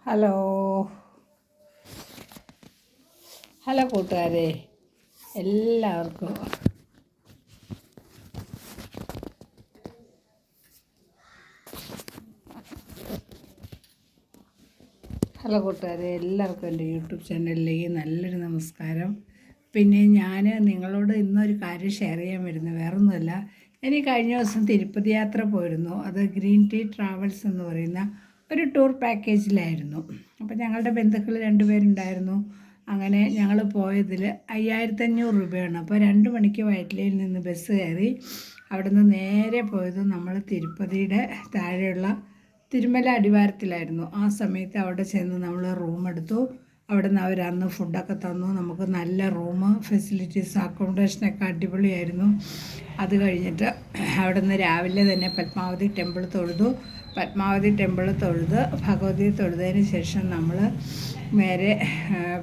Hello hello കൂട്ടുകാരെ, എല്ലാവർക്കും എൻ്റെ യൂട്യൂബ് ചാനലിലേക്ക് നല്ലൊരു നമസ്കാരം. പിന്നെ ഞാൻ നിങ്ങളോട് ഇന്നൊരു കാര്യം ഷെയർ ചെയ്യാൻ വരുന്നത് വേറൊന്നുമല്ല. ഞാൻ ഈ കഴിഞ്ഞ ദിവസം തിരുപ്പതി യാത്ര പോയിരുന്നു. അത് ഗ്രീൻ ടീ ട്രാവൽസ് എന്ന് പറയുന്ന ഒരു ടൂർ പാക്കേജിലായിരുന്നു. അപ്പോൾ ഞങ്ങളുടെ ബന്ധുക്കൾ 2 പേരുണ്ടായിരുന്നു. അങ്ങനെ ഞങ്ങൾ പോയതിൽ 5500 രൂപയാണ്. അപ്പോൾ 2 മണിക്ക് വയറ്റിലയിൽ നിന്ന് ബസ് കയറി അവിടെ നിന്ന് നേരെ പോയത് നമ്മൾ തിരുപ്പതിയുടെ താഴെയുള്ള തിരുമല അടിവാരത്തിലായിരുന്നു. ആ സമയത്ത് അവിടെ ചെന്ന് നമ്മൾ റൂം എടുത്തു. അവിടെ നിന്ന് അവർ അന്ന് ഫുഡൊക്കെ തന്നു. നമുക്ക് നല്ല റൂം ഫെസിലിറ്റീസ്, അക്കോമഡേഷനൊക്കെ അടിപൊളിയായിരുന്നു. അത് കഴിഞ്ഞിട്ട് അവിടെ നിന്ന് രാവിലെ തന്നെ പത്മാവതി ടെമ്പിൾ തൊഴുതു. ഭഗവതിയെ തൊഴുതതിന് ശേഷം നമ്മൾ നേരെ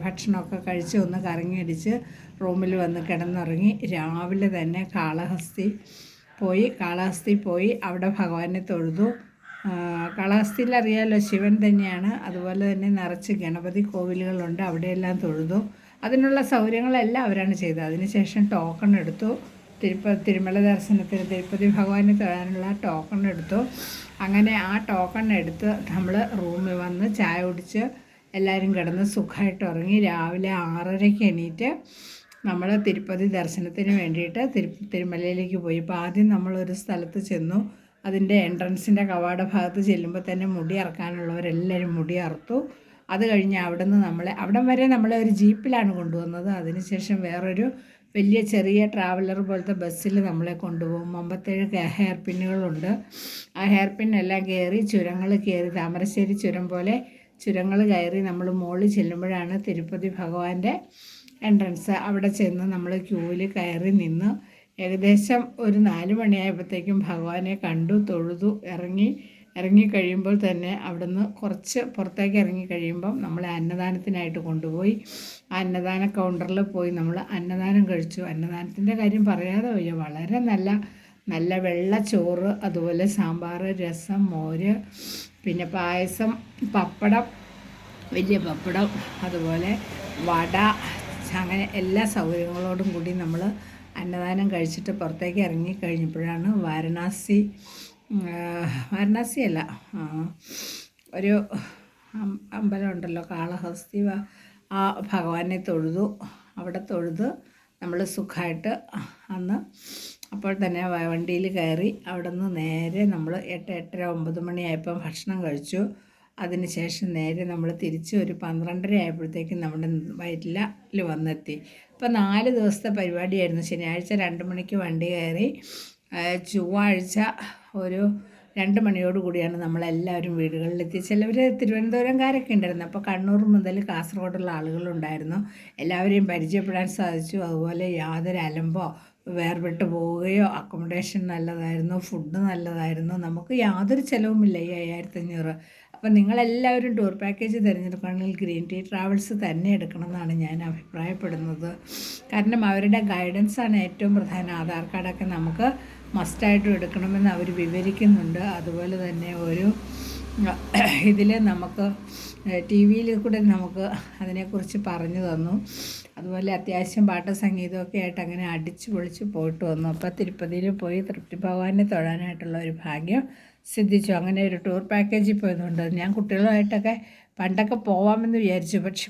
ഭക്ഷണമൊക്കെ കഴിച്ച് ഒന്ന് കറങ്ങിയടിച്ച് റൂമിൽ വന്ന് കിടന്നുറങ്ങി. രാവിലെ തന്നെ കാളഹസ്തി പോയി അവിടെ ഭഗവാനെ തൊഴുതു. കാളഹസ്തിയിൽ അറിയാമല്ലോ, ശിവൻ തന്നെയാണ്. അതുപോലെ തന്നെ നിറച്ച് ഗണപതി കോവിലുകളുണ്ട്, അവിടെയെല്ലാം തൊഴുതു. അതിനുള്ള സൗകര്യങ്ങളെല്ലാം അവരാണ് ചെയ്തത്. അതിനുശേഷം ടോക്കൺ എടുത്തു. തിരുമല ദർശനത്തിന് തിരുപ്പതി ഭഗവാനെ തൊഴാനുള്ള ടോക്കൺ എടുത്തു. അങ്ങനെ ആ ടോക്കൺ എടുത്ത് നമ്മൾ റൂമിൽ വന്ന് ചായ കുടിച്ച് എല്ലാവരും കിടന്ന് സുഖമായിട്ട് ഉറങ്ങി. രാവിലെ 6:30-ക്ക് എണീറ്റ് നമ്മൾ തിരുപ്പതി ദർശനത്തിന് വേണ്ടിയിട്ട് തിരുമലയിലേക്ക് പോയി. അപ്പോൾ ആദ്യം നമ്മളൊരു സ്ഥലത്ത് ചെന്നു. അതിൻ്റെ എൻട്രൻസിൻ്റെ കവാട ഭാഗത്ത് ചെല്ലുമ്പോൾ തന്നെ മുടി അറക്കാനുള്ളവരെല്ലാവരും മുടി അറുത്തു. അത് കഴിഞ്ഞ് അവിടം വരെ നമ്മളെ ഒരു ജീപ്പിലാണ് കൊണ്ടുവന്നത്. അതിനുശേഷം വേറൊരു വലിയ ചെറിയ ട്രാവലർ പോലത്തെ ബസ്സിൽ നമ്മളെ കൊണ്ടുപോകും. 57 ഹെയർ പിന്നുകളുണ്ട്. ആ ഹെയർ പിന്നെല്ലാം കയറി ചുരങ്ങൾ കയറി താമരശ്ശേരി ചുരം പോലെ ചുരങ്ങൾ കയറി നമ്മൾ മുകളിൽ ചെല്ലുമ്പോഴാണ് തിരുപ്പതി ഭഗവാന്റെ എൻട്രൻസ്. അവിടെ ചെന്ന് നമ്മൾ ക്യൂവിൽ കയറി നിന്ന് ഏകദേശം ഒരു 4 മണിയായപ്പോഴത്തേക്കും ഭഗവാനെ കണ്ടു, തൊഴുതു, ഇറങ്ങിക്കഴിയുമ്പോൾ തന്നെ അവിടുന്ന് കുറച്ച് പുറത്തേക്ക് ഇറങ്ങിക്കഴിയുമ്പം നമ്മളെ അന്നദാനത്തിനായിട്ട് കൊണ്ടുപോയി. ആ അന്നദാന കൗണ്ടറിൽ പോയി നമ്മൾ അന്നദാനം കഴിച്ചു. അന്നദാനത്തിൻ്റെ കാര്യം പറയാതെ വയ്യ, വളരെ നല്ല വെള്ള ചോറ്, അതുപോലെ സാമ്പാർ, രസം, മോര്, പിന്നെ പായസം, പപ്പടം, വലിയ പപ്പടം, അതുപോലെ വട, അങ്ങനെ എല്ലാ സൗകര്യങ്ങളോടും കൂടി നമ്മൾ അന്നദാനം കഴിച്ചിട്ട് പുറത്തേക്ക് ഇറങ്ങിക്കഴിഞ്ഞപ്പോഴാണ് വാരണാസിയല്ല, ഒരു അമ്പലമുണ്ടല്ലോ കാളഹസ്തി, ആ ഭഗവാനെ തൊഴുതു. അവിടെ തൊഴുത് നമ്മൾ സുഖമായിട്ട് അന്ന് അപ്പോൾ തന്നെ വണ്ടിയിൽ കയറി അവിടെ നിന്ന് നേരെ നമ്മൾ 8-8:30-9 മണിയായപ്പോൾ ഭക്ഷണം കഴിച്ചു. അതിനുശേഷം നേരെ നമ്മൾ തിരിച്ച് ഒരു 12:30 ആയപ്പോഴത്തേക്കും നമ്മുടെ വയറ്റിൽ വന്നെത്തി. അപ്പോൾ 4 ദിവസത്തെ പരിപാടിയായിരുന്നു. ശനിയാഴ്ച 2 മണിക്ക് വണ്ടി കയറി ചൊവ്വാഴ്ച ഒരു 2 മണിയോടുകൂടിയാണ് നമ്മളെല്ലാവരും വീടുകളിലെത്തി. ചിലവർ തിരുവനന്തപുരംകാരൊക്കെ ഉണ്ടായിരുന്നു. അപ്പോൾ കണ്ണൂർ മുതൽ കാസർഗോഡുള്ള ആളുകളുണ്ടായിരുന്നു. എല്ലാവരെയും പരിചയപ്പെടാൻ സാധിച്ചു. അതുപോലെ യാതൊരു അലമ്പോ വേർപെട്ട് പോവുകയോ, അക്കോമഡേഷൻ നല്ലതായിരുന്നു, ഫുഡ് നല്ലതായിരുന്നു, നമുക്ക് യാതൊരു ചിലവുമില്ല ഈ 5500. അപ്പോൾ നിങ്ങളെല്ലാവരും ടൂർ പാക്കേജ് തിരഞ്ഞെടുക്കുകയാണെങ്കിൽ ഗ്രീൻ ടീ ട്രാവൽസ് തന്നെ എടുക്കണമെന്നാണ് ഞാൻ അഭിപ്രായപ്പെടുന്നത്. കാരണം അവരുടെ ഗൈഡൻസാണ് ഏറ്റവും പ്രധാനം. ആധാർ കാർഡൊക്കെ നമുക്ക് മസ്റ്റായിട്ടും എടുക്കണമെന്ന് അവർ വിവരിക്കുന്നുണ്ട്. അതുപോലെ തന്നെ ഒരു ഇതിൽ നമുക്ക് ടി വിയിൽ കൂടെ നമുക്ക് അതിനെക്കുറിച്ച് പറഞ്ഞു തന്നു. അതുപോലെ അത്യാവശ്യം പാട്ട് സംഗീതമൊക്കെ ആയിട്ട് അങ്ങനെ അടിച്ചു പൊളിച്ച് പോയിട്ട് വന്നു. അപ്പോൾ തിരുപ്പതിയിൽ പോയി തൃപ്തി ഭഗവാനെ തൊഴാനായിട്ടുള്ള ഒരു ഭാഗ്യം സിദ്ധിച്ചു. അങ്ങനെ ഒരു ടൂർ പാക്കേജിൽ പോയതുകൊണ്ട് ഞാൻ കുട്ടികളുമായിട്ടൊക്കെ പണ്ടൊക്കെ പോകാമെന്ന് വിചാരിച്ചു. പക്ഷെ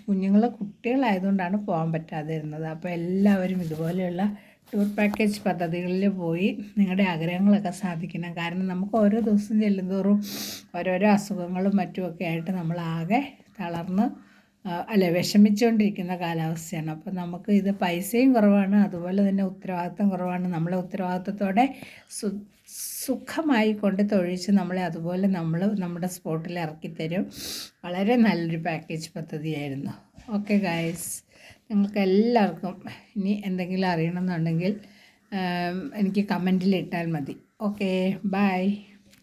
കുട്ടികളായതുകൊണ്ടാണ് പോകാൻ പറ്റാതിരുന്നത്. അപ്പോൾ എല്ലാവരും ഇതുപോലെയുള്ള ടൂർ പാക്കേജ് പദ്ധതികളിൽ പോയി നിങ്ങളുടെ ആഗ്രഹങ്ങളൊക്കെ സാധിക്കണം. കാരണം നമുക്ക് ഓരോ ദിവസം ചെല്ലുന്തോറും ഓരോരോ അസുഖങ്ങളും മറ്റുമൊക്കെ ആയിട്ട് നമ്മളാകെ തളർന്ന് വിഷമിച്ചുകൊണ്ടിരിക്കുന്ന കാലാവസ്ഥയാണ്. അപ്പോൾ നമുക്ക് ഇത് പൈസയും കുറവാണ്, അതുപോലെ തന്നെ ഉത്തരവാദിത്വം കുറവാണ്. നമ്മളെ ഉത്തരവാദിത്വത്തോടെ സുഖമായി കൊണ്ട് തൊഴിച്ച് നമ്മളെ അതുപോലെ നമ്മുടെ സ്പോട്ടിൽ ഇറക്കിത്തരും. വളരെ നല്ലൊരു പാക്കേജ് പദ്ധതിയായിരുന്നു. ഓക്കെ ഗായ്സ്, നിങ്ങൾക്ക് എല്ലാവർക്കും ഇനി എന്തെങ്കിലും അറിയണമെന്നുണ്ടെങ്കിൽ എനിക്ക് കമൻറ്റിൽ ഇട്ടാൽ മതി. Okay, by.